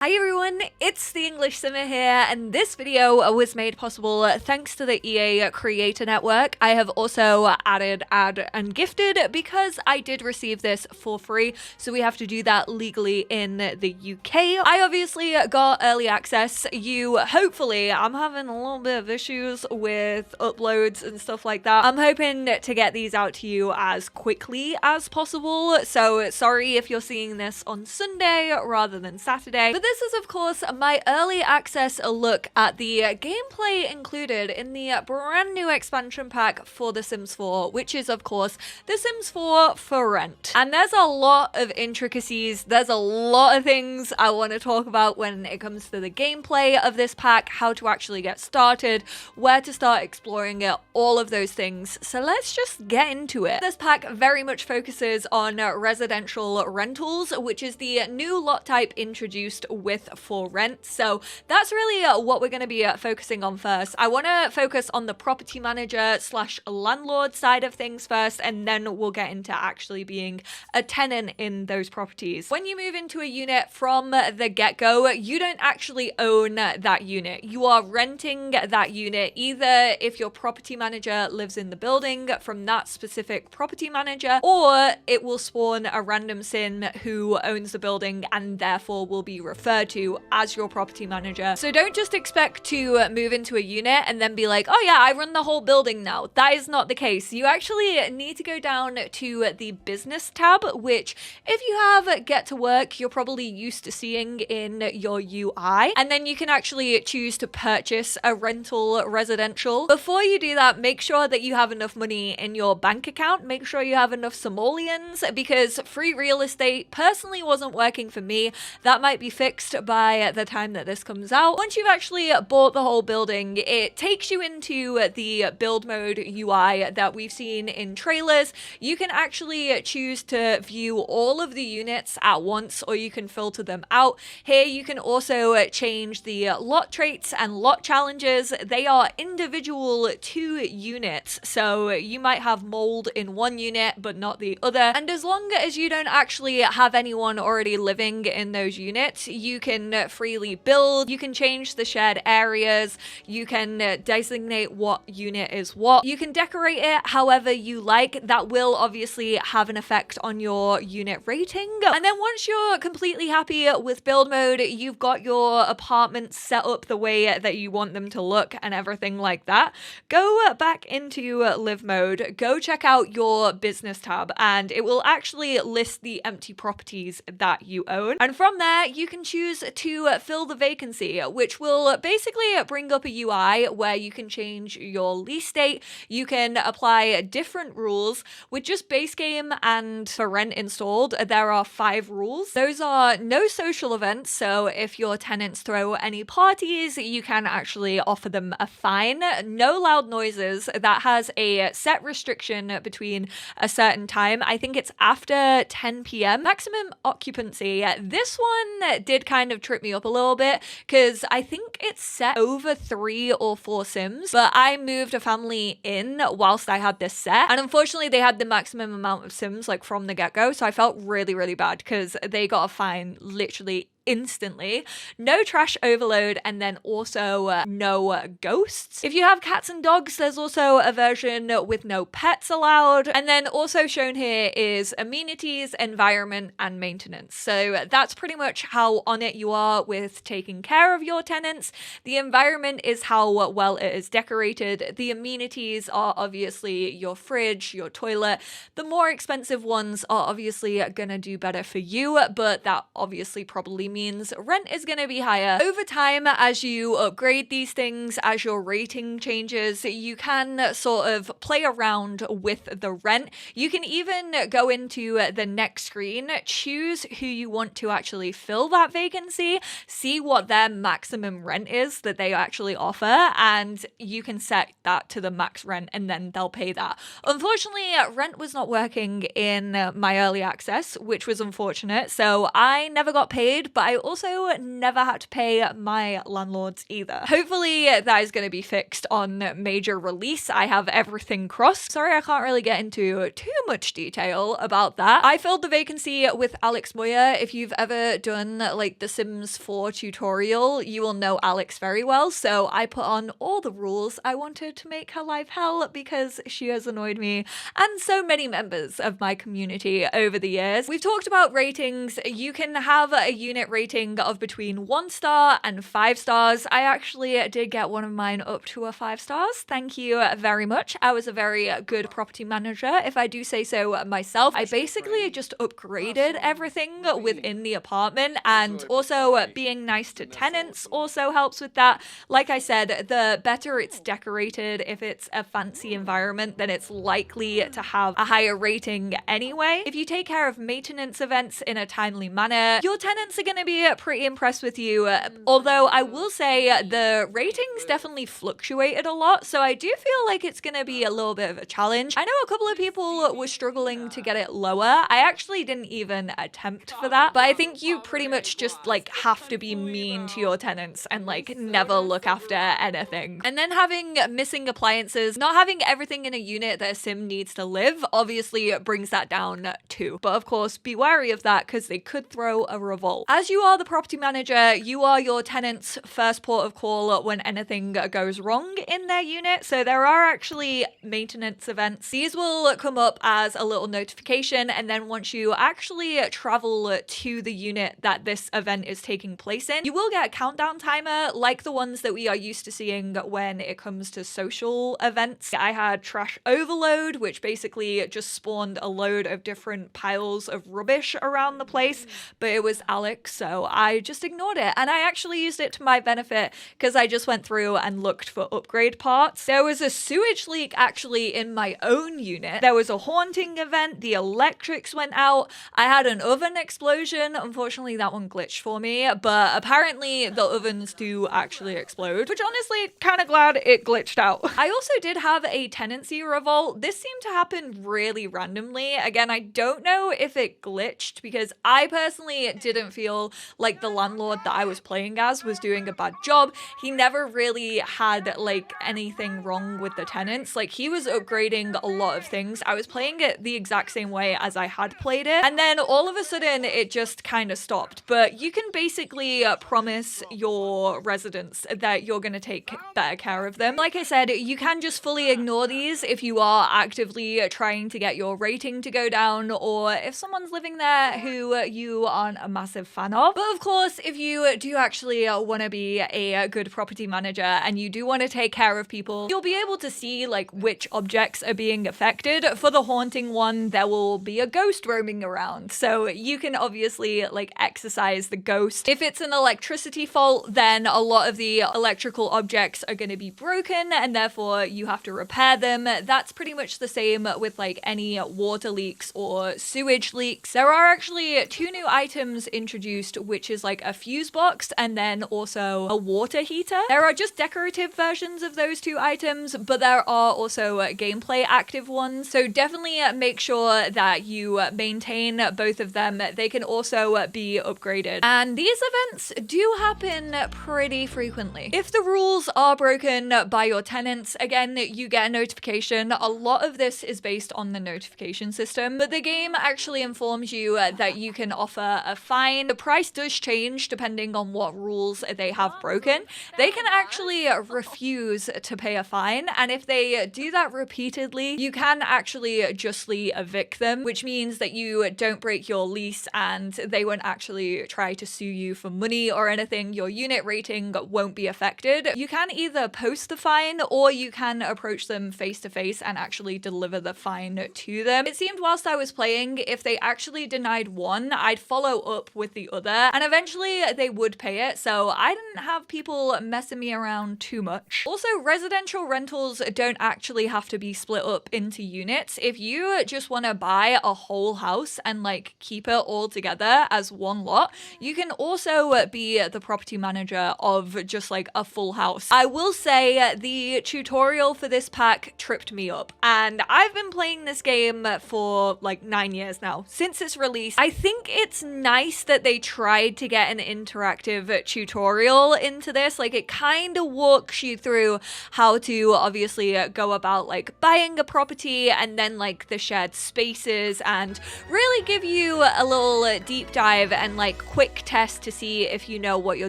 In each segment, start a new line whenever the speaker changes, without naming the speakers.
Hi everyone, it's the EnglishSimmer here, and this video was made possible thanks to the EA Creator Network. I have also added ad and gifted because I did receive this for free, so we have to do that legally in the UK. I obviously got early access. Hopefully, I'm having a little bit of issues with uploads and stuff like that. I'm hoping to get these out to you as quickly as possible, so sorry if you're seeing this on Sunday rather than Saturday. But this is, of course, my early access look at the gameplay included in the brand new expansion pack for The Sims 4, which is, of course, The Sims 4 for rent. And there's a lot of intricacies, there's a lot of things I want to talk about when it comes to the gameplay of this pack, how to actually get started, where to start exploring it, all of those things. So let's just get into it. This pack very much focuses on residential rentals, which is the new lot type introduced with for rent. So that's really what we're going to be focusing on first. I want to focus on the property manager / landlord side of things first, and then we'll get into actually being a tenant in those properties. When you move into a unit from the get-go, you don't actually own that unit. You are renting that unit, either if your property manager lives in the building from that specific property manager, or it will spawn a random sim who owns the building and therefore will be referred to as your property manager. So don't just expect to move into a unit and then be like, oh yeah, I run the whole building now. That is not the case. You actually need to go down to the business tab, which if you have get to work, you're probably used to seeing in your UI. And then you can actually choose to purchase a rental residential. Before you do that, make sure that you have enough money in your bank account. Make sure you have enough simoleons, because free real estate personally wasn't working for me. That might be fixed by the time that this comes out. Once you've actually bought the whole building, it takes you into the build mode UI that we've seen in trailers. You can actually choose to view all of the units at once, or you can filter them out. Here you can also change the lot traits and lot challenges. They are individual to units, so you might have mold in one unit but not the other, and as long as you don't actually have anyone already living in those units, you can freely build. You can change the shared areas, you can designate what unit is what, you can decorate it however you like. That will obviously have an effect on your unit rating. And then once you're completely happy with build mode, you've got your apartments set up the way that you want them to look and everything like that, go back into live mode, go check out your business tab, and it will actually list the empty properties that you own. And from there, you can choose to fill the vacancy, which will basically bring up a UI where you can change your lease date. You can apply different rules. With just base game and for rent installed, there are 5 rules. Those are no social events, so if your tenants throw any parties, you can actually offer them a fine. No loud noises. That has a set restriction between a certain time. I think it's after 10 p.m. Maximum occupancy. This one did kind of trip me up a little bit because I think it's set over 3 or 4 sims, but I moved a family in whilst I had this set, and unfortunately they had the maximum amount of sims like from the get-go, so I felt really bad because they got a fine literally instantly. No trash overload, and then also no ghosts. If you have cats and dogs, there's also a version with no pets allowed. And then also shown here is amenities, environment, and maintenance. So that's pretty much how on it you are with taking care of your tenants. The environment is how well it is decorated. The amenities are obviously your fridge, your toilet. The more expensive ones are obviously gonna do better for you, but that obviously probably means rent is going to be higher. Over time, as you upgrade these things, as your rating changes, you can sort of play around with the rent. You can even go into the next screen, choose who you want to actually fill that vacancy, see what their maximum rent is that they actually offer, and you can set that to the max rent and then they'll pay that. Unfortunately, rent was not working in my early access, which was unfortunate, so I never got paid, but I also never had to pay my landlords either. Hopefully that is going to be fixed on major release. I have everything crossed. Sorry, I can't really get into too much detail about that. I filled the vacancy with Alex Moyer. If you've ever done like the Sims 4 tutorial, you will know Alex very well. So I put on all the rules I wanted to make her life hell because she has annoyed me and so many members of my community over the years. We've talked about ratings. You can have a unit rating of between 1 star and 5 stars. I actually did get one of mine up to a 5 stars. Thank you very much. I was a very good property manager, if I do say so myself. I basically just upgraded everything within the apartment, and also being nice to tenants also helps with that. Like I said, the better it's decorated, if it's a fancy environment, then it's likely to have a higher rating anyway. If you take care of maintenance events in a timely manner, your tenants are going to be pretty impressed with you. Although I will say the ratings definitely fluctuated a lot, so I do feel like it's going to be a little bit of a challenge. I know a couple of people were struggling to get it lower. I actually didn't even attempt for that, but I think you pretty much just like have to be mean to your tenants and like never look after anything. And then having missing appliances, not having everything in a unit that a sim needs to live, obviously brings that down too. But of course, be wary of that because they could throw a revolt. As you are the property manager, you are your tenant's first port of call when anything goes wrong in their unit. So there are actually maintenance events. These will come up as a little notification, and then once you actually travel to the unit that this event is taking place in, you will get a countdown timer like the ones that we are used to seeing when it comes to social events. I had trash overload, which basically just spawned a load of different piles of rubbish around the place, but it was Alex, so I just ignored it, and I actually used it to my benefit because I just went through and looked for upgrade parts. There was a sewage leak actually in my own unit. There was a haunting event, the electrics went out, I had an oven explosion. Unfortunately that one glitched for me, but apparently the ovens do actually explode, which honestly kind of glad it glitched out. I also did have a tenancy revolt. This seemed to happen really randomly. Again, I don't know if it glitched because I personally didn't feel like the landlord that I was playing as was doing a bad job. He never really had like anything wrong with the tenants. Like he was upgrading a lot of things. I was playing it the exact same way as I had played it, and then all of a sudden it just kind of stopped. But you can basically promise your residents that you're going to take better care of them. Like I said, you can just fully ignore these if you are actively trying to get your rating to go down, or if someone's living there who you aren't a massive fan of. But of course, if you do actually want to be a good property manager and you do want to take care of people, you'll be able to see like which objects are being affected. For the haunting one, there will be a ghost roaming around, so you can obviously like exercise the ghost. If it's an electricity fault, then a lot of the electrical objects are going to be broken and therefore you have to repair them. That's pretty much the same with like any water leaks or sewage leaks. There are actually 2 new items introduced, which is like a fuse box and then also a water heater. There are just decorative versions of those 2 items, but there are also gameplay active ones, so definitely make sure that you maintain both of them. They can also be upgraded, and these events do happen pretty frequently. If the rules are broken by your tenants, again, you get a notification. A lot of this is based on the notification system, but the game actually informs you that you can offer a fine. The price does change depending on what rules they have broken. They can actually refuse to pay a fine, and if they do that repeatedly, you can actually justly evict them, which means that you don't break your lease and they won't actually try to sue you for money or anything. Your unit rating won't be affected. You can either post the fine or you can approach them face to face and actually deliver the fine to them. It seemed whilst I was playing, if they actually denied one, I'd follow up with the other, and eventually they would pay it, so I didn't have people messing me around too much. Also, residential rentals don't actually have to be split up into units. If you just want to buy a whole house and like keep it all together as one lot, you can also be the property manager of just like a full house. I will say the tutorial for this pack tripped me up, and I've been playing this game for like 9 years now since its release. I think it's nice that they tried to get an interactive tutorial into this. Like, it kind of walks you through how to obviously go about like buying a property, and then like the shared spaces, and really give you a little deep dive and like quick test to see if you know what you're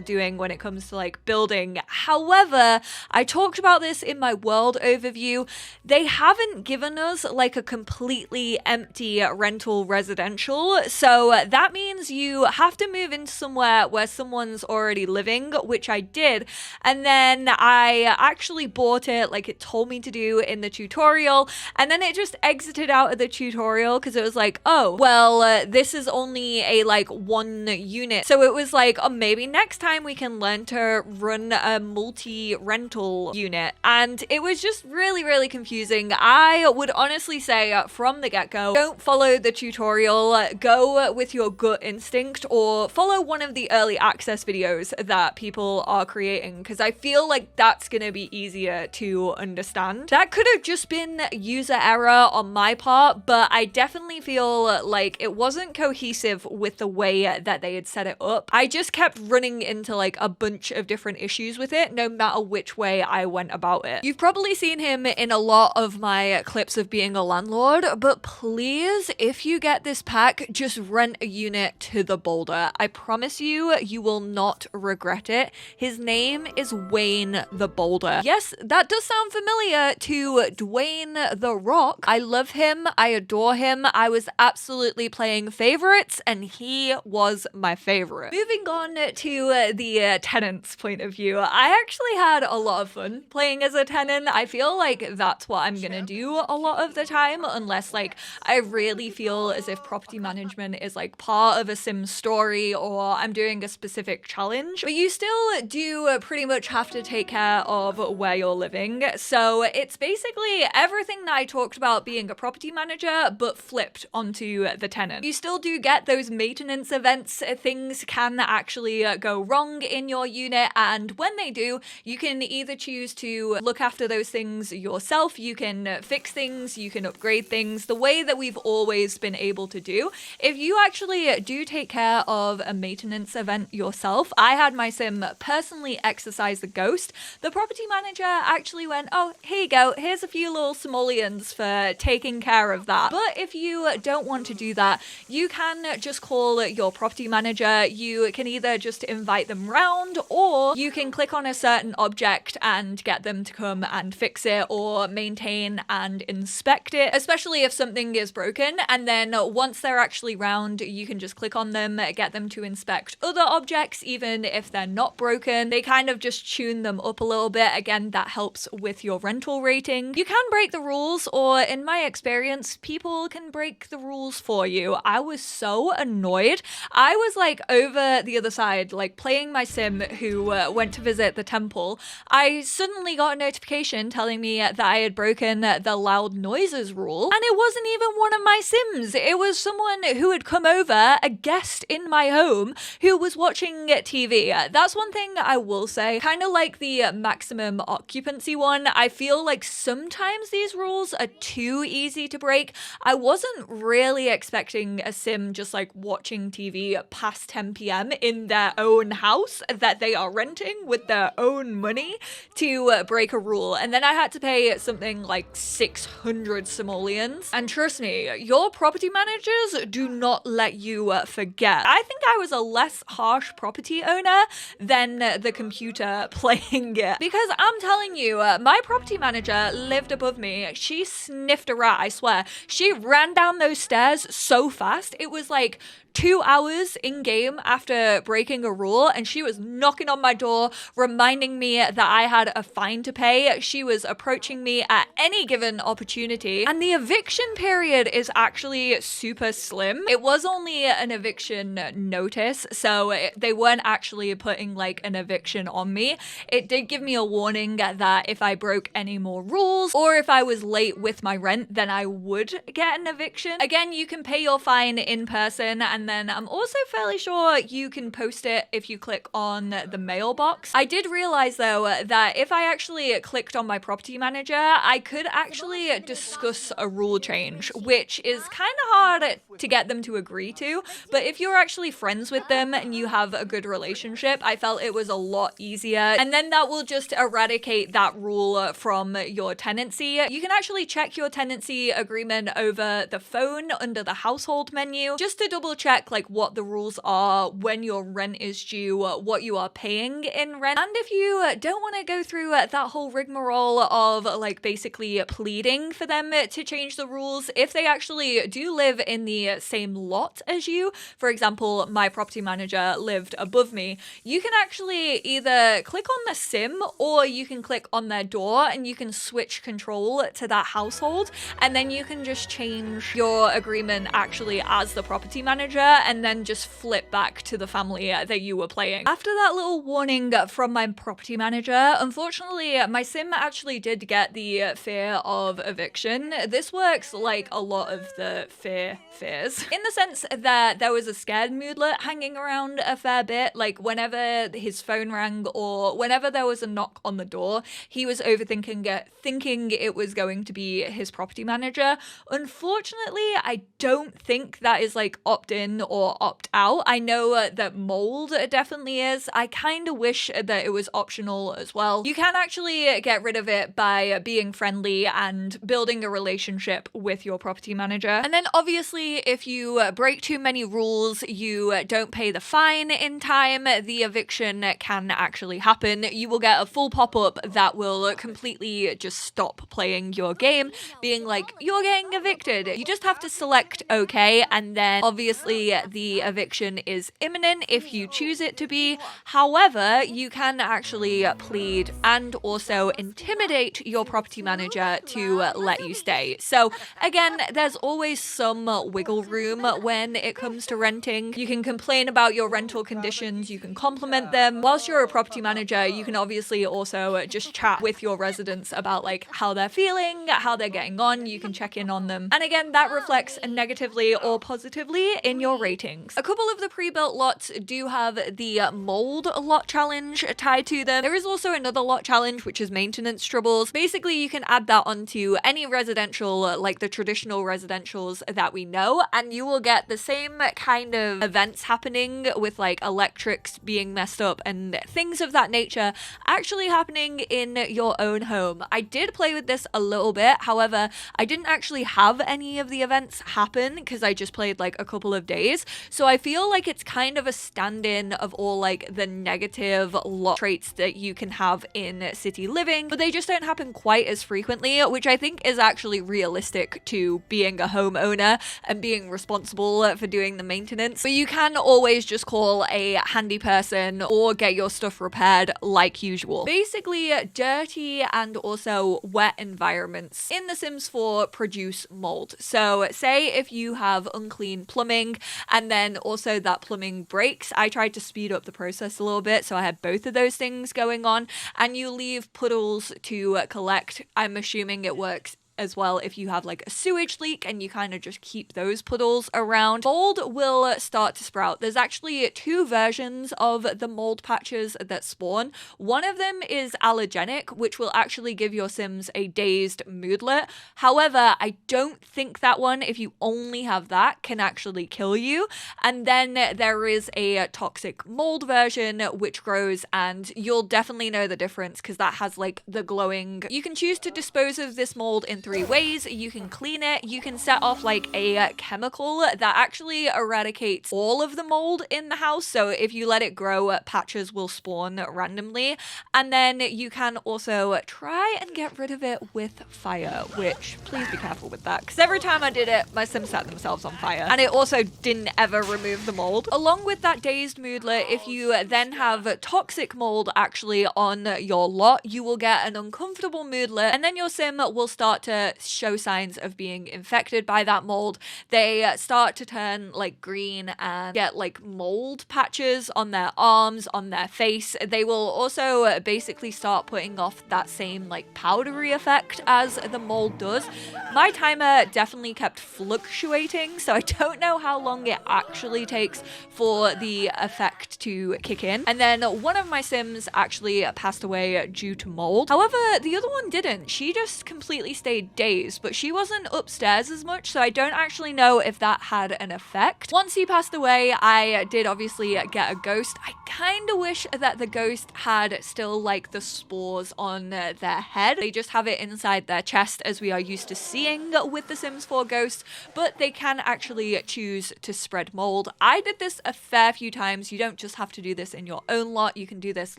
doing when it comes to like building. However, I talked about this in my world overview. They haven't given us like a completely empty rental residential, so that means you have to move into somewhere where someone's already living, which I did, and then I actually bought it like it told me to do in the tutorial, and then it just exited out of the tutorial because it was like, oh well, this is only a like one unit. So it was like, oh, maybe next time we can learn to run a multi-rental unit, and it was just really confusing. I would honestly say from the get-go, don't follow the tutorial, go with your gut instinct, or follow one of the early access videos that people are creating, because I feel like that's gonna be easier to understand. That could have just been user error on my part, but I definitely feel like it wasn't cohesive with the way that they had set it up. I just kept running into like a bunch of different issues with it, no matter which way I went about it. You've probably seen him in a lot of my clips of being a landlord, but please, if you get this pack, just rent a unit to the Boulder. I promise you, you will not regret it. His name is Wayne the Boulder. Yes, that does sound familiar to Dwayne the Rock. I love him. I adore him. I was absolutely playing favorites, and he was my favorite. Moving on to the tenant's point of view, I actually had a lot of fun playing as a tenant. I feel like that's what I'm gonna do a lot of the time, unless like I really feel as if property management is like part of a sim story, or I'm doing a specific challenge. But you still do pretty much have to take care of where you're living. So it's basically everything that I talked about being a property manager, but flipped onto the tenant. You still do get those maintenance events. Things can actually go wrong in your unit, and when they do, you can either choose to look after those things yourself, you can fix things, you can upgrade things, the way that we've always been able to do. If you actually do take care of a maintenance event yourself, I had my sim personally exercise the ghost. The property manager actually went, oh, here you go, here's a few little simoleons for taking care of that. But if you don't want to do that, you can just call your property manager. You can either just invite them round, or you can click on a certain object and get them to come and fix it or maintain and inspect it, especially if something is broken. And then once they're actually round, you can just click on them, get them to inspect other objects, even if they're not broken. They kind of just tune them up a little bit. Again, that helps with your rental rating. You can break the rules, or in my experience, people can break the rules for you. I was so annoyed. I was like over the other side, like playing my sim who went to visit the temple. I suddenly got a notification telling me that I had broken the loud noises rule, and it wasn't even one of my sims. It was someone who had come over, a guest in my home, who was watching TV. That's one thing I will say. Kind of like the maximum occupancy one, I feel like sometimes these rules are too easy to break. I wasn't really expecting a sim just like watching TV past 10 p.m. in their own house that they are renting with their own money to break a rule. And then I had to pay something like 600 simoleons. And trust me, your property managers do not let you forget. I think I was a less harsh property owner than the computer playing it. Because I'm telling you, my property manager lived above me. She sniffed a rat, I swear. She ran down those stairs so fast. It was like 2 hours in game after breaking a rule, and she was knocking on my door, reminding me that I had a fine to pay. She was approaching me at any given opportunity, and the eviction period is actually super slim. It was only an eviction notice, so they weren't actually putting like an eviction on me. It did give me a warning that if I broke any more rules, or if I was late with my rent, then I would get an eviction. Again, you can pay your fine in person, and and then I'm also fairly sure you can post it if you click on the mailbox. I did realize though that if I actually clicked on my property manager, I could actually discuss a rule change, which is kind of hard to get them to agree to, but if you're actually friends with them and you have a good relationship, I felt it was a lot easier, and then that will just eradicate that rule from your tenancy. You can actually check your tenancy agreement over the phone under the household menu just to double check like what the rules are, when your rent is due, what you are paying in rent. And if you don't want to go through that whole rigmarole of like basically pleading for them to change the rules, if they actually do live in the same lot as you, for example, my property manager lived above me, you can actually either click on the sim or you can click on their door and you can switch control to that household, and then you can just change your agreement actually as the property manager and then just flip back to the family that you were playing. After that little warning from my property manager, unfortunately my sim actually did get the fear of eviction. This works like a lot of the fears in the sense that there was a scared moodlet hanging around a fair bit. Like whenever his phone rang or whenever there was a knock on the door, he was overthinking it, thinking it was going to be his property manager. Unfortunately, I don't think that is like opt-in or opt-out. I know that mould definitely is. I kind of wish that it was optional as well. You can actually get rid of it by being friendly and building a relationship with your property manager. And then obviously if you break too many rules, you don't pay the fine in time, the eviction can actually happen. You will get a full pop-up that will completely just stop playing your game, being like, you're getting evicted. You just have to select okay, and then obviously the eviction is imminent if you choose it to be. However, you can actually plead and also intimidate your property manager to let you stay. So again, there's always some wiggle room when it comes to renting. You can complain about your rental conditions, you can compliment them. Whilst you're a property manager, you can obviously also just chat with your residents about like how they're feeling, how they're getting on. You can check in on them. And again, that reflects negatively or positively in your ratings. A couple of the pre-built lots do have the mould lot challenge tied to them. There is also another lot challenge, which is maintenance troubles. Basically, you can add that onto any residential, like the traditional residentials that we know, and you will get the same kind of events happening with like electrics being messed up and things of that nature actually happening in your own home. I did play with this a little bit, however, I didn't actually have any of the events happen because I just played like a couple of days. So I feel like it's kind of a stand-in of all like the negative lot traits that you can have in city living, but they just don't happen quite as frequently, which I think is actually realistic to being a homeowner and being responsible for doing the maintenance. But you can always just call a handy person or get your stuff repaired like usual. Basically, dirty and also wet environments in The Sims 4 produce mold. So say if you have unclean plumbing and then also that plumbing breaks, I tried to speed up the process a little bit, so I had both of those things going on, and you leave puddles to collect. I'm assuming it works as well if you have like a sewage leak and you kind of just keep those puddles around. Mold will start to sprout. There's actually two versions of the mold patches that spawn. One of them is allergenic, which will actually give your Sims a dazed moodlet. However, I don't think that one, if you only have that, can actually kill you. And then there is a toxic mold version which grows, and you'll definitely know the difference because that has like the glowing. You can choose to dispose of this mold in 3 ways. You can clean it, you can set off like a chemical that actually eradicates all of the mold in the house, so if you let it grow, patches will spawn randomly, and then you can also try and get rid of it with fire, which please be careful with that because every time I did it, my Sims set themselves on fire, and it also didn't ever remove the mold. Along with that dazed moodlet, if you then have toxic mold actually on your lot, you will get an uncomfortable moodlet, and then your Sim will start to to show signs of being infected by that mold. They start to turn like green and get like mold patches on their arms, on their face. They will also basically start putting off that same like powdery effect as the mold does. My timer definitely kept fluctuating, so I don't know how long it actually takes for the effect to kick in. And then one of my Sims actually passed away due to mold. However, the other one didn't. She just completely stayed dazed, but she wasn't upstairs as much, so I don't actually know if that had an effect. Once he passed away, I did obviously get a ghost. I kind of wish that the ghost had still like the spores on their head. They just have it inside their chest, as we are used to seeing with the Sims 4 ghosts, but they can actually choose to spread mold. I did this a fair few times. You don't just have to do this in your own lot. You can do this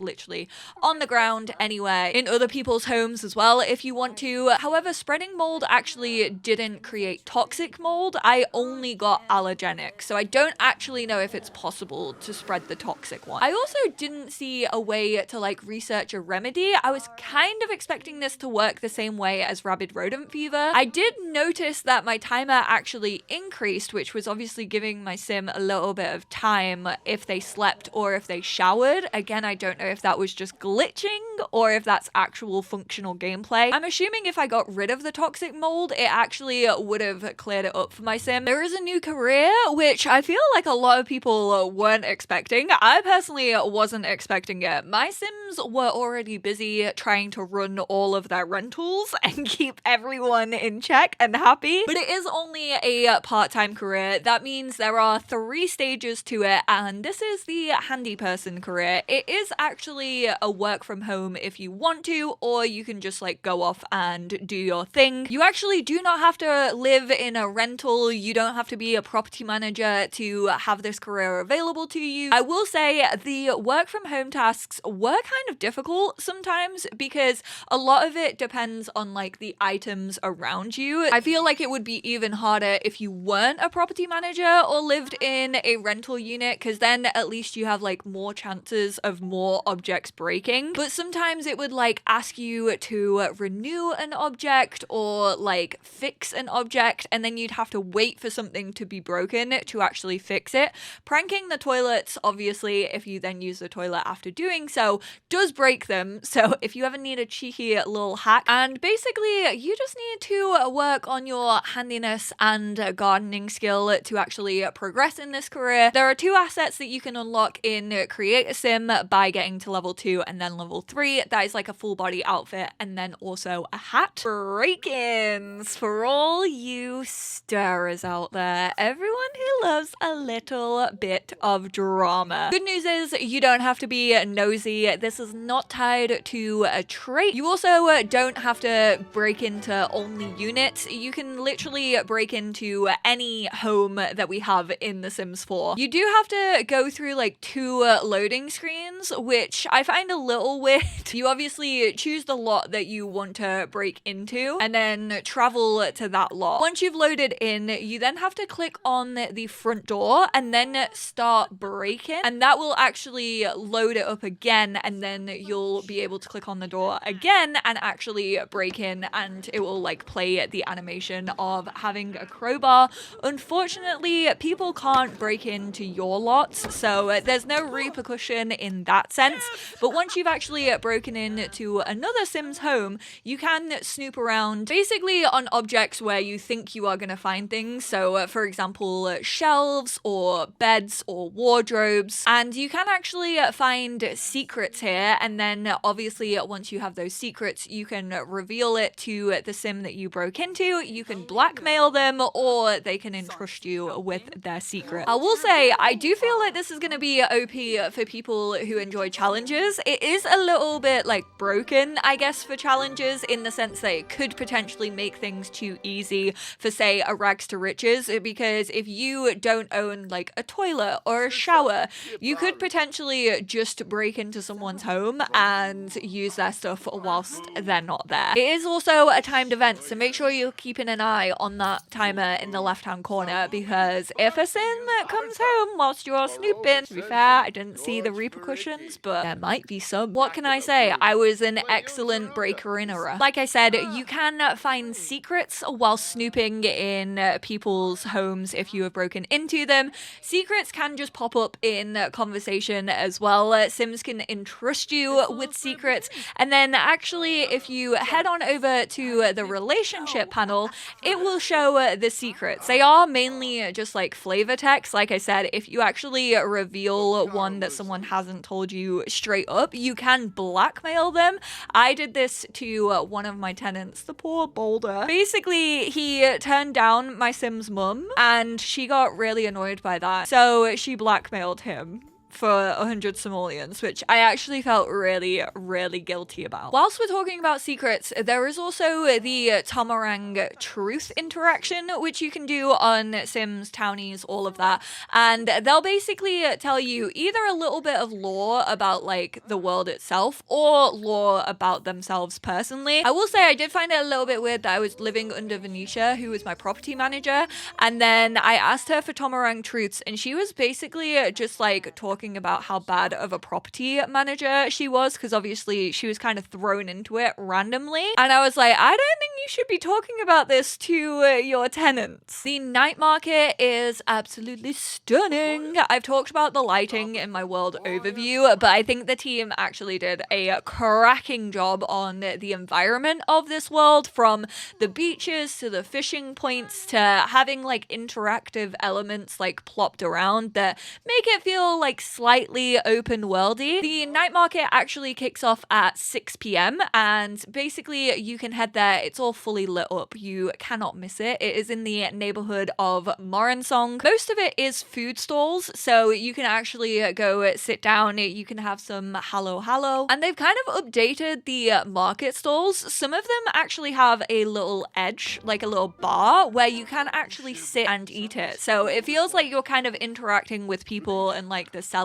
literally on the ground anywhere in other people's homes as well if you want to. However, spreading mold actually didn't create toxic mold. I only got allergenic, so I don't actually know if it's possible to spread the toxic one. I also didn't see a way to like research a remedy. I was kind of expecting this to work the same way as rabid rodent fever. I did notice that my timer actually increased, which was obviously giving my sim a little bit of time if they slept or if they showered. Again, I don't know if that was just glitching or if that's actual functional gameplay. I'm assuming if I got rid of the toxic mold, it actually would have cleared it up for my sim. There is a new career, which I feel like a lot of people weren't expecting. I personally wasn't expecting it. My Sims were already busy trying to run all of their rentals and keep everyone in check and happy, but it is only a part-time career. That means there are 3 stages to it, and this is the handy person career. It is actually a work from home if you want to, or you can just like go off and do your thing. You actually do not have to live in a rental. You don't have to be a property manager to have this career available to you. I will say the work from home tasks were kind of difficult sometimes because a lot of it depends on like the items around you. I feel like it would be even harder if you weren't a property manager or lived in a rental unit, because then at least you have like more chances of more objects breaking. But sometimes it would like ask you to renew an object or like fix an object, and then you'd have to wait for something to be broken to actually fix it. Pranking the toilets, obviously, if you then use the toilet after doing so, does break them. So if you ever need a cheeky little hack, and basically you just need to work on your handiness and gardening skill to actually progress in this career. There are 2 assets that you can unlock in Create a Sim by getting to level 2 and then level 3. That is like a full body outfit and then also a hat. Break-ins for all you stirrers out there. Everyone who loves a little bit of drama. Good news is you don't have to be nosy. This is not tied to a trait. You also don't have to break into only units. You can literally break into any home that we have in The Sims 4. You do have to go through like 2 loading screens, which I find a little weird. You obviously choose the lot that you want to break into and then travel to that lot. Once you've loaded in, you then have to click on the front door and then start breaking, and that will actually load it up again, and then you'll be able to click on the door again and actually break in, and it will like play the animation of having a crowbar. Unfortunately, people can't break into your lots, so there's no repercussion in that sense. But once you've actually broken into another Sim's home, you can snoop around basically on objects where you think you are going to find things. So for example, shelves or beds or wardrobes, and you can actually find secrets here, and then obviously once you have those secrets, you can reveal it to the Sim that you broke into. You can blackmail them, or they can entrust you with their secret. I will say, I do feel like this is going to be OP for people who enjoy challenges. It is a little bit like broken, I guess, for challenges, in the sense that it could potentially make things too easy for, say, a rags to riches, because if you don't own like a toilet or a shower, you could potentially just break into someone's home and use their stuff whilst they're not there. It is also a timed event, so make sure you're keeping an eye on that timer in the left-hand corner, because if a Sim comes home whilst you're snooping, to be fair, I didn't see the repercussions, but there might be some. What can I say? say, I was an excellent breaker-innerer. Like I said, you can find secrets while snooping in people's homes if you have broken into them. Secrets can just pop up in conversation as well. Sims can entrust you with secrets. And then actually, if you head on over to the relationship panel, it will show the secrets. They are mainly just like flavor text. Like I said, if you actually reveal one that someone hasn't told you straight up, you can blackmail them. I did this to one of my tenants, the poor boulder. Basically, he turned down my Sim's mum and she got really annoyed by that. So she blackmailed him for 100 simoleons, which I actually felt really, really guilty about. Whilst we're talking about secrets, there is also the tomarang truth interaction, which you can do on Sims, Townies, all of that. And they'll basically tell you either a little bit of lore about like the world itself or lore about themselves personally. I will say I did find it a little bit weird that I was living under Venetia, who was my property manager, and then I asked her for tomarang truths and she was basically just like talking about how bad of a property manager she was, because obviously she was kind of thrown into it randomly. And I was like, I don't think you should be talking about this to your tenants. The night market is absolutely stunning. I've talked about the lighting in my world overview, but I think the team actually did a cracking job on the environment of this world, from the beaches to the fishing points to having like interactive elements like plopped around that make it feel like slightly open worldy. The night market actually kicks off at 6 p.m. and basically you can head there. It's all fully lit up. You cannot miss it. It is in the neighborhood of Morensong. Most of it is food stalls, so you can actually go sit down. You can have some halo, and they've kind of updated the market stalls. Some of them actually have a little edge, like a little bar where you can actually sit and eat it. So it feels like you're kind of interacting with people and like the seller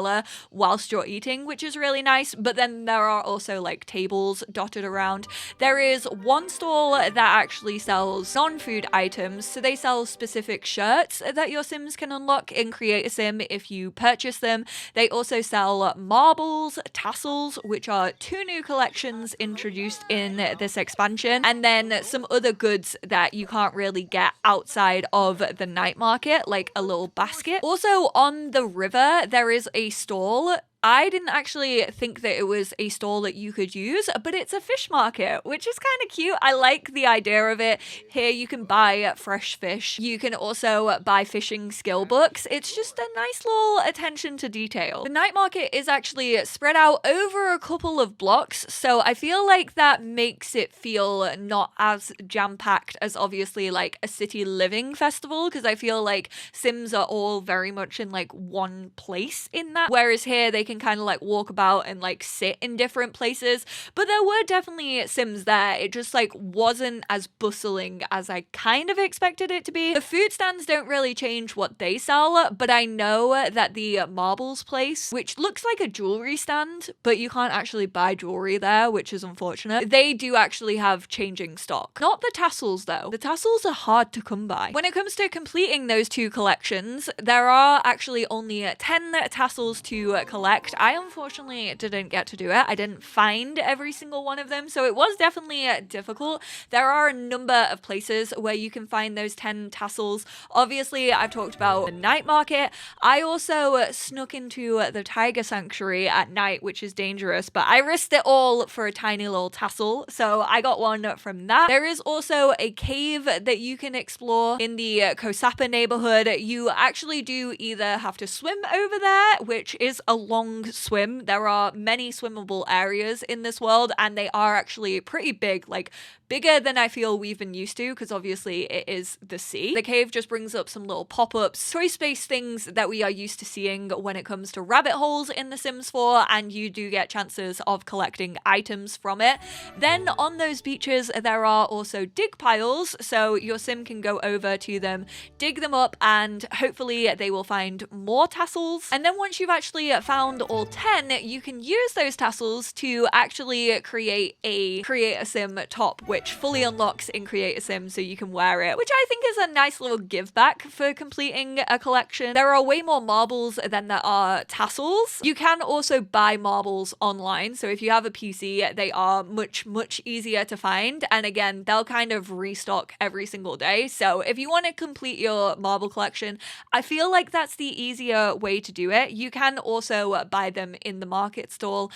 whilst you're eating, which is really nice. But then there are also like tables dotted around. There is one stall that actually sells non-food items, so they sell specific shirts that your Sims can unlock in Create a Sim if you purchase them. They also sell marbles, tassels, which are 2 new collections introduced in this expansion, and then some other goods that you can't really get outside of the night market, like a little basket. Also on the river there is a stall. I didn't actually think that it was a stall that you could use, but it's a fish market, which is kind of cute. I like the idea of it. Here you can buy fresh fish. You can also buy fishing skill books. It's just a nice little attention to detail. The night market is actually spread out over a couple of blocks, so I feel like that makes it feel not as jam-packed as obviously like a city living festival, because I feel like Sims are all very much in like one place in that, whereas here they can kind of like walk about and like sit in different places. But there were definitely Sims there. It just like wasn't as bustling as I kind of expected it to be. The food stands don't really change what they sell, but I know that the marbles place, which looks like a jewelry stand, but you can't actually buy jewelry there, which is unfortunate. They do actually have changing stock. Not the tassels though. The tassels are hard to come by. When it comes to completing those 2 collections, there are actually only 10 tassels to collect. I unfortunately didn't get to do it. I didn't find every single one of them, so it was definitely difficult. There are a number of places where you can find those 10 tassels. Obviously, I've talked about the night market. I also snuck into the tiger sanctuary at night, which is dangerous, but I risked it all for a tiny little tassel, so I got one from that. There is also a cave that you can explore in the Kosapa neighborhood. You actually do either have to swim over there, which is a long swim. There are many swimmable areas in this world, and they are actually pretty big, like bigger than I feel we've been used to, because obviously it is the sea. The cave just brings up some little pop-ups, choice-based things that we are used to seeing when it comes to rabbit holes in The Sims 4, and you do get chances of collecting items from it. Then on those beaches there are also dig piles, so your Sim can go over to them, dig them up, and hopefully they will find more tassels. And then once you've actually found found all 10, you can use those tassels to actually create a sim top, which fully unlocks in Create a Sim so you can wear it, which I think is a nice little give back for completing a collection. There are way more marbles than there are tassels. You can also buy marbles online, so if you have a PC, they are much easier to find, and again, they'll kind of restock every single day. So if you want to complete your marble collection, I feel like that's the easier way to do it. You can also buy them in the market stall,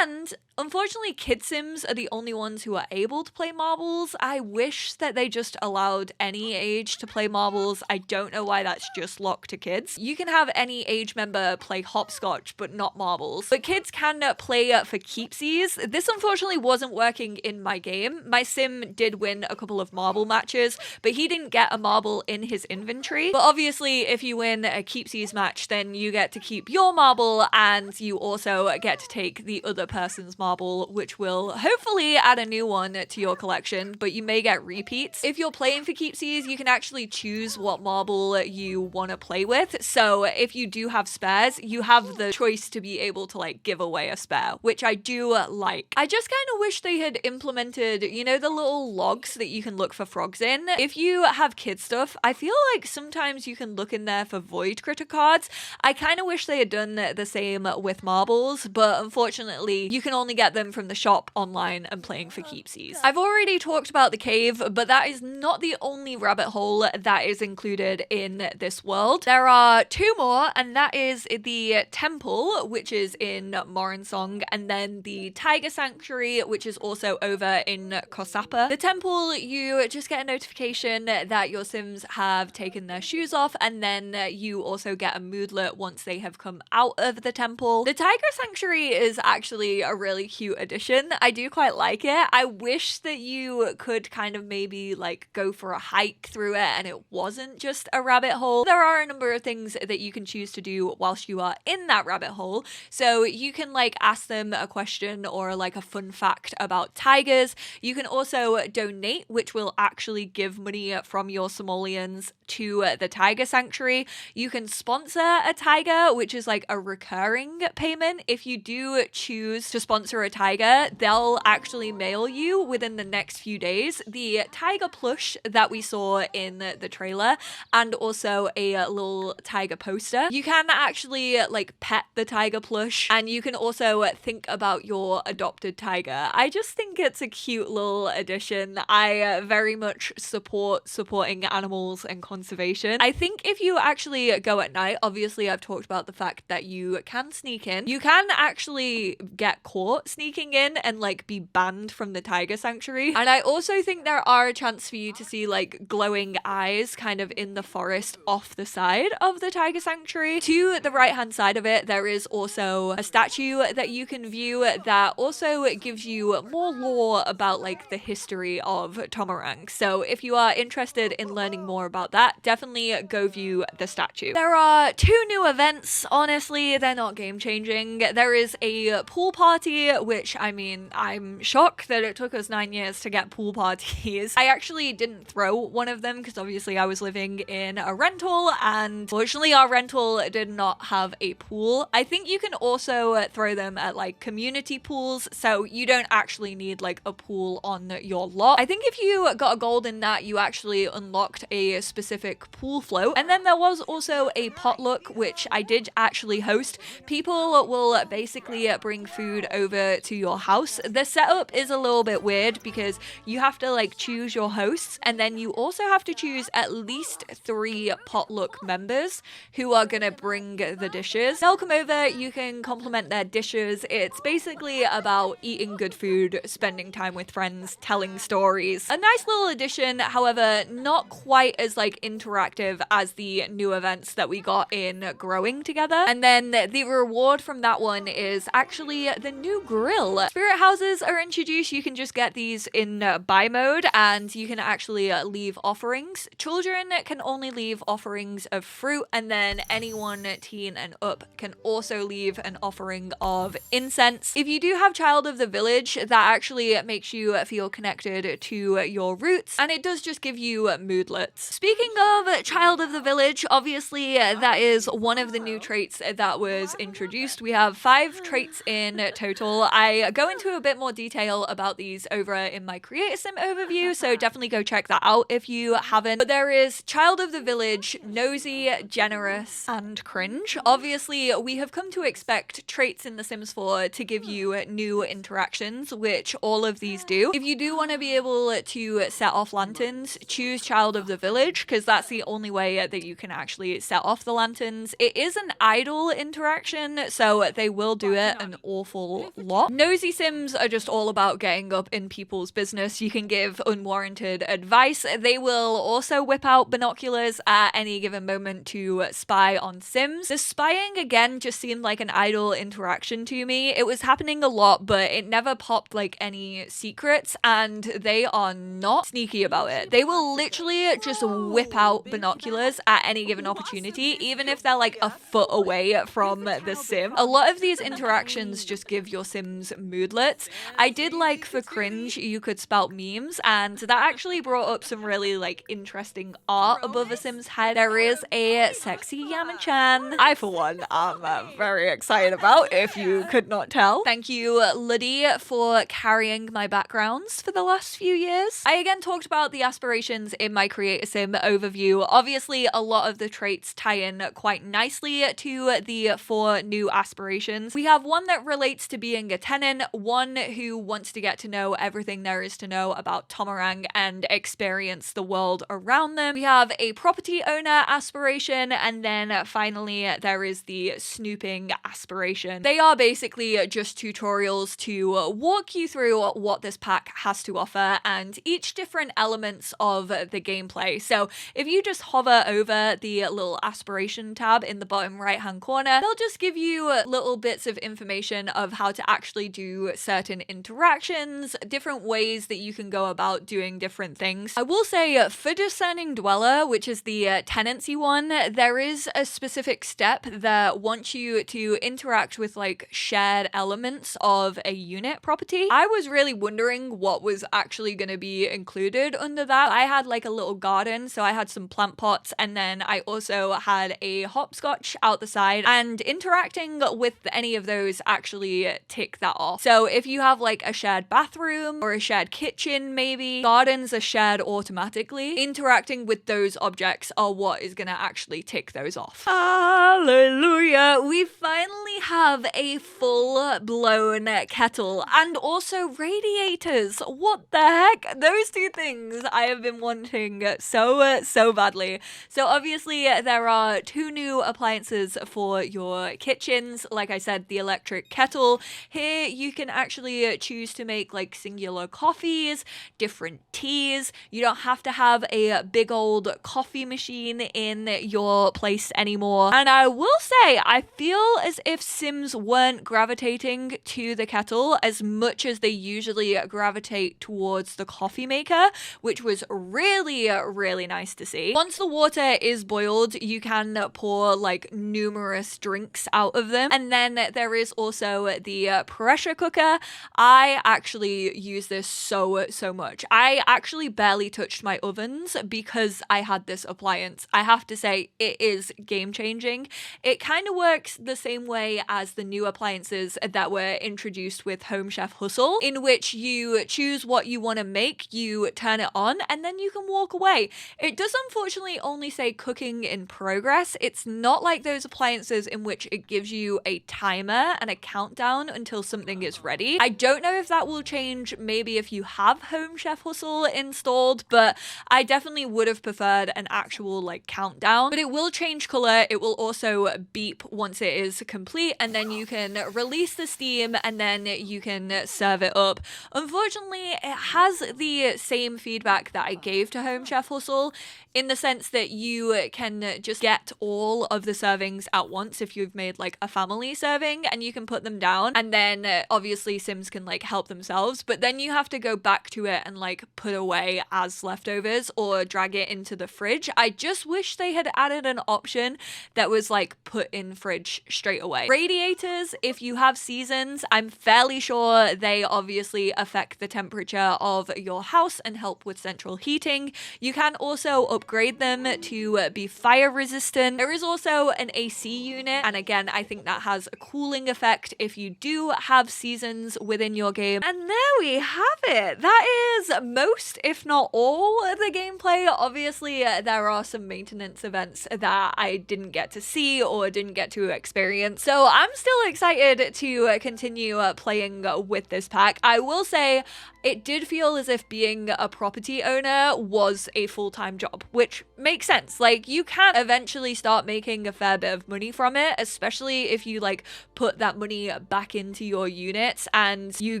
and unfortunately, kid sims are the only ones who are able to play marbles. I wish that they just allowed any age to play marbles. I don't know why that's just locked to kids. You can have any age member play hopscotch, but not marbles. But kids can play for keepsies. This unfortunately wasn't working in my game. My sim did win a couple of marble matches, but he didn't get a marble in his inventory. But obviously, if you win a keepsies match, then you get to keep your marble, and you also get to take the other person's marble, which will hopefully add a new one to your collection, but you may get repeats. If you're playing for keepsies, you can actually choose what marble you want to play with. So if you do have spares, you have the choice to be able to like give away a spare, which I do like. I just kind of wish they had implemented, you know, the little logs that you can look for frogs in. If you have kid stuff, I feel like sometimes you can look in there for void critter cards. I kind of wish they had done the same with marbles, but unfortunately you can only get them from the shop online and playing for keepsies. I've already talked about the cave, but that is not the only rabbit hole that is included in this world. There are two more, and that is the temple, which is in Morensong, and then the tiger sanctuary, which is also over in Kosapa. The temple, you just get a notification that your sims have taken their shoes off, and then you also get a moodlet once they have come out of the temple. The tiger sanctuary is actually a really cute addition. I do quite like it. I wish that you could kind of maybe like go for a hike through it and it wasn't just a rabbit hole. There are a number of things that you can choose to do whilst you are in that rabbit hole. So you can like ask them a question or like a fun fact about tigers. You can also donate, which will actually give money from your simoleons to the tiger sanctuary. You can sponsor a tiger, which is like a recurring payment. If you do choose to sponsor a tiger, they'll actually mail you within the next few days the tiger plush that we saw in the trailer, and also a little tiger poster. You can actually like pet the tiger plush, and you can also think about your adopted tiger. I just think it's a cute little addition. I very much supporting animals and conservation. I think if you actually go at night, obviously I've talked about the fact that you can sneak in. You can actually get caught sneaking in and like be banned from the tiger sanctuary. And I also think there are a chance for you to see like glowing eyes kind of in the forest off the side of the tiger sanctuary. To the right hand side of it, there is also a statue that you can view that also gives you more lore about like the history of Tomarang. So if you are interested in learning more about that, definitely go view the statue. There are two new events. Honestly, they're not game changing. There is a pool party, which I mean, I'm shocked that it took us 9 years to get pool parties. I actually didn't throw one of them because obviously I was living in a rental, and fortunately our rental did not have a pool. I think you can also throw them at like community pools, so you don't actually need like a pool on your lot. I think if you got a gold in that, you actually unlocked a specific pool float. And then there was also a potluck, which I did actually host. People will basically bring food over to your house. The setup is a little bit weird because you have to like choose your hosts, and then you also have to choose at least 3 potluck members who are gonna bring the dishes. They'll come over, you can compliment their dishes. It's basically about eating good food, spending time with friends, telling stories. A nice little addition, however, not quite as like interactive as the new events that we got in Growing Together. And then the reward from that one is actually the new grill. Spirit houses are introduced. You can just get these in buy mode, and you can actually leave offerings. Children can only leave offerings of fruit, and then anyone teen and up can also leave an offering of incense. If you do have Child of the Village, that actually makes you feel connected to your roots, and it does just give you moodlets. Speaking of Child of the Village, obviously that is one of the new traits that was introduced. We have 5 traits in total. I go into a bit more detail about these over in my Creator Sim overview, so definitely go check that out if you haven't. But there is child of the village, nosy, generous, and cringe. Obviously, we have come to expect traits in The Sims 4 to give you new interactions, which all of these do. If you do want to be able to set off lanterns, choose child of the village, because that's the only way that you can actually set off the lanterns. It is an idle interaction, so they will do it an awful lot. Nosy Sims are just all about getting up in people's business. You can give unwarranted advice. They will also whip out binoculars at any given moment to spy on Sims. The spying, again, just seemed like an idle interaction to me. It was happening a lot, but it never popped like any secrets, and they are not sneaky about it. They will literally just whip out binoculars at any given opportunity, even if they're like a foot away from the sim. A lot of these interactions just give your Sims moodlets. I did like for cringe, you could spout memes, and that actually brought up some really like interesting art above a Sim's head. There is a sexy Yamachan I, for one, am very excited about, if you could not tell. Thank you, Luddy, for carrying my backgrounds for the last few years. I again talked about the aspirations in my Creator Sim overview. Obviously, a lot of the traits tie in quite nicely to the 4 new aspirations. We have one that relates to being a tenant, one who wants to get to know everything there is to know about Tomarang and experience the world around them. We have a property owner aspiration, and then finally there is the snooping aspiration. They are basically just tutorials to walk you through what this pack has to offer and each different elements of the gameplay. So if you just hover over the little aspiration tab in the bottom right hand corner, they'll just give you little bits of information of how to actually do certain interactions, different ways that you can go about doing different things. I will say for discerning dweller, which is the tenancy one, there is a specific step that wants you to interact with like shared elements of a unit property. I was really wondering what was actually going to be included under that. I had like a little garden, so I had some plant pots, and then I also had a hopscotch out the side, and interacting with any of those actually tick that off. So if you have like a shared bathroom or a shared kitchen, maybe gardens are shared automatically. Interacting with those objects are what is going to actually tick those off. Hallelujah! We finally have a full-blown kettle and also radiators. What the heck? Those 2 things I have been wanting so badly. So obviously there are 2 new appliances for your kitchens. Like I said, the electric kettle. Here you can actually choose to make like singular coffees, different teas. You don't have to have a big old coffee machine in your place anymore. And I will say, I feel as if Sims weren't gravitating to the kettle as much as they usually gravitate towards the coffee maker, which was really nice to see. Once the water is boiled, you can pour like numerous drinks out of them. And then there is also the pressure cooker. I actually use this so much. I actually barely touched my ovens because I had this appliance. I have to say, it is game changing. It kind of works the same way as the new appliances that were introduced with Home Chef Hustle, in which you choose what you want to make, you turn it on, and then you can walk away. It does unfortunately only say cooking in progress. It's not like those appliances in which it gives you a timer and a countdown until something is ready. I don't know if that will change maybe if you have Home Chef Hustle installed, but I definitely would have preferred an actual like countdown. But it will change color. It will also beep once it is complete, and then you can release the steam and then you can serve it up. Unfortunately, it has the same feedback that I gave to Home Chef Hustle, in the sense that you can just get all of the servings at once if you've made like a family serving, and you can put them down, and then obviously Sims can like help themselves, but then you have to go back to it and like put away as leftovers or drag it into the fridge. I just wish they had added an option that was like put in fridge straight away. Radiators, if you have seasons, I'm fairly sure they obviously affect the temperature of your house and help with central heating. You can also upgrade them to be fire resistant. There is also an AC unit, and again, again, I think that has a cooling effect if you do have seasons within your game. And there we have it. That is most, if not all, of the gameplay. Obviously, there are some maintenance events that I didn't get to see or didn't get to experience. So I'm still excited to continue playing with this pack. I will say it did feel as if being a property owner was a full-time job, which makes sense. Like, you can eventually start making a fair bit of money from it, especially if you like put that money back into your units and you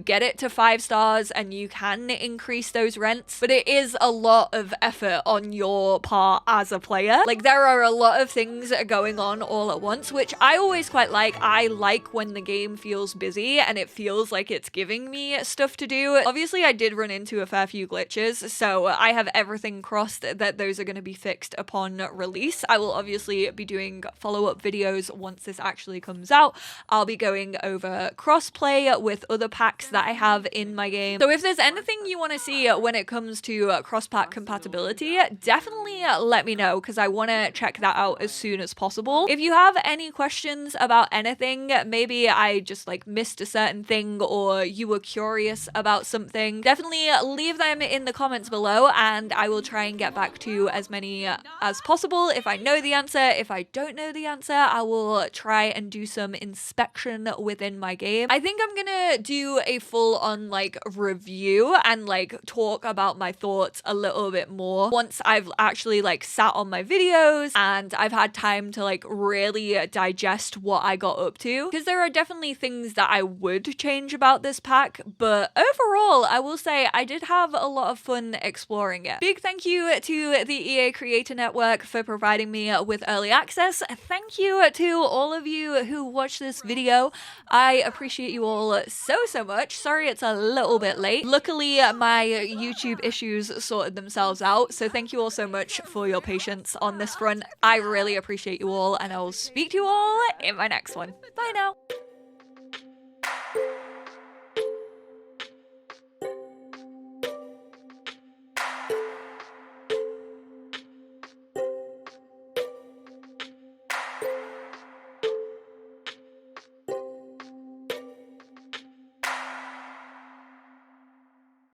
get it to 5 stars and you can increase those rents. But it is a lot of effort on your part as a player. Like, there are a lot of things going on all at once, which I always quite like. I like when the game feels busy and it feels like it's giving me stuff to do. Obviously, I did run into a fair few glitches, so I have everything crossed that those are going to be fixed upon release. I will obviously be doing follow-up videos once this actually comes out. I'll be going over crossplay with other packs that I have in my game. So if there's anything you want to see when it comes to cross-pack compatibility, definitely let me know, because I want to check that out as soon as possible. If you have any questions about anything, maybe I just like missed a certain thing or you were curious about something, definitely leave them in the comments below and I will try and get back to as many as possible. If I know the answer, if I don't know the answer, I will try and do some inspection within my game. I think I'm gonna do a full-on like review and like talk about my thoughts a little bit more once I've actually like sat on my videos and I've had time to like really digest what I got up to, because there are definitely things that I would change about this pack, but overall I will say I did have a lot of fun exploring it. Big thank you to the EA Creator Network for providing me with early access. Thank you to all of you who watched this video. I appreciate you all so much. Sorry it's a little bit late. Luckily my YouTube issues sorted themselves out, so thank you all so much for your patience on this front. I really appreciate you all, and I will speak to you all in my next one. Bye now.